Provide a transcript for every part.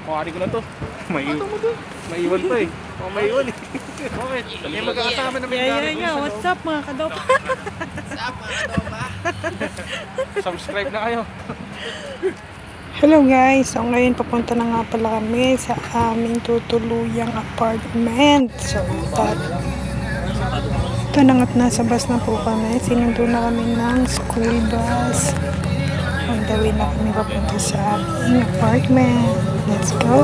Kuwari ko na to. Maiwan pa eh. Maiwan eh. Bakit? Yung magkakasama namin Yeah. What's up mga kadopa? What's up mga kadopa? Subscribe na kayo. Hello guys, so ngayon papunta na nga pala kami sa aming tutuluyang apartment. So ito na nga't nasa bus na po kami. Sinundo na kami ng school bus. On the way na kami papunta sa aming apartment. Let's go!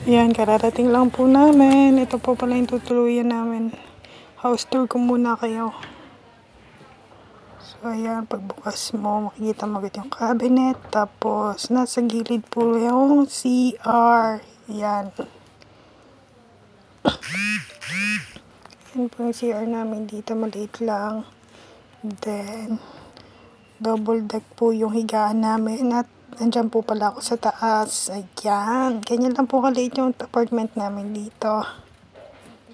Ayan, kararating lang po namin. Ito po pala yung tutuluyan namin. House tour ko muna kayo. So, ayan, pagbukas mo, makikita mo agad yung cabinet. Tapos, nasa gilid po yung CR. Ayan. Ayan po yung CR namin dito. Maliit lang. Then, double deck po yung higaan namin. At nandyan po pala ako sa taas. Ayan. Ganyan lang po kaliit yung apartment namin dito.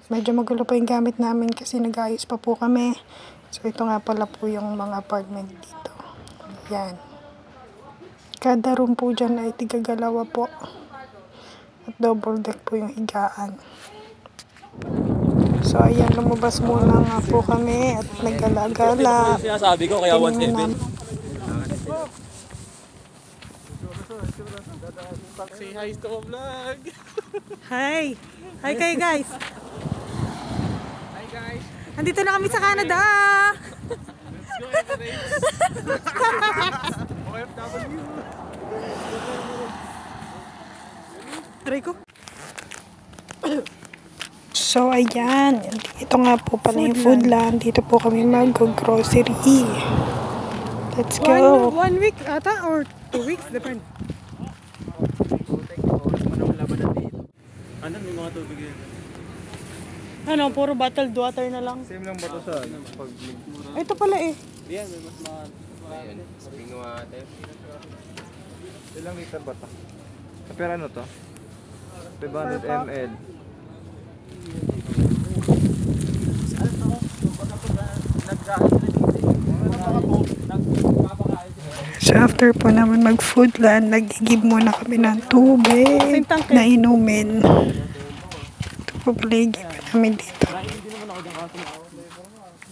Medyo magulo pa yung gamit namin kasi nag-ayos pa po kami. So, ito nga pala po yung mga apartment dito. Ayan. Kada room po dyan ay tigagalawa po. At double deck po yung higaan. So, ayan. Lumabas muna nga po kami at nagala-gala. Sinasabi ko kaya 1-7. Say hi to vlog. Hi! Hi kayo guys! Hi guys. Andito na kami sa Canada! Let's go Emirates. OFW. Try ko. So, ayan. Ito nga po pala yung Foodland. Dito po kami mag-grocery. Let's go. One week ata or 2 weeks? Depende. Ano may mga tubig yan? Ano, puro bottled water na lang. Same lang ba ito sa pag Ito pala eh. yan, may mas mga Ayan, spring water. ilang liter ba ito? Pero ano to? 500 ml. So, after po naman mag-Foodland, nag-give muna kami ng tubig na inumin. Ito po pala yung give namin dito.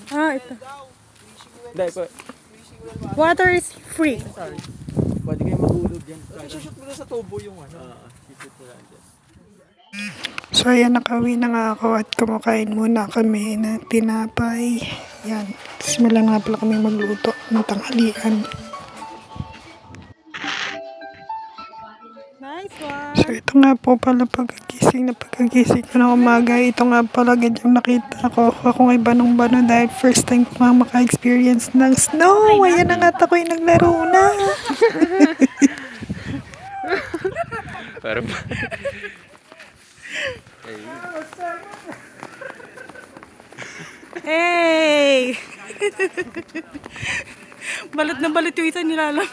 Ito. Water is free. Pwede kayo mahulog yan. Shoot mo na sa tubo yung ano. Shoot mo lang dyan. So, ayan, nakauwi na nga ako at kumakain muna kami ng tinapay. Yan. Simula nga pala kami magluto ng tanghalian. Nice one! So, ito nga po pala pagkagising ko ng umaga. Ito nga pala ganyang nakita ko. Ako ngay banong-bano dahil first time ko nga maka-experience ng snow. Ayan na nga ako'y naglaro na. Pero Hey! Balat na balat yung isa nilalamig.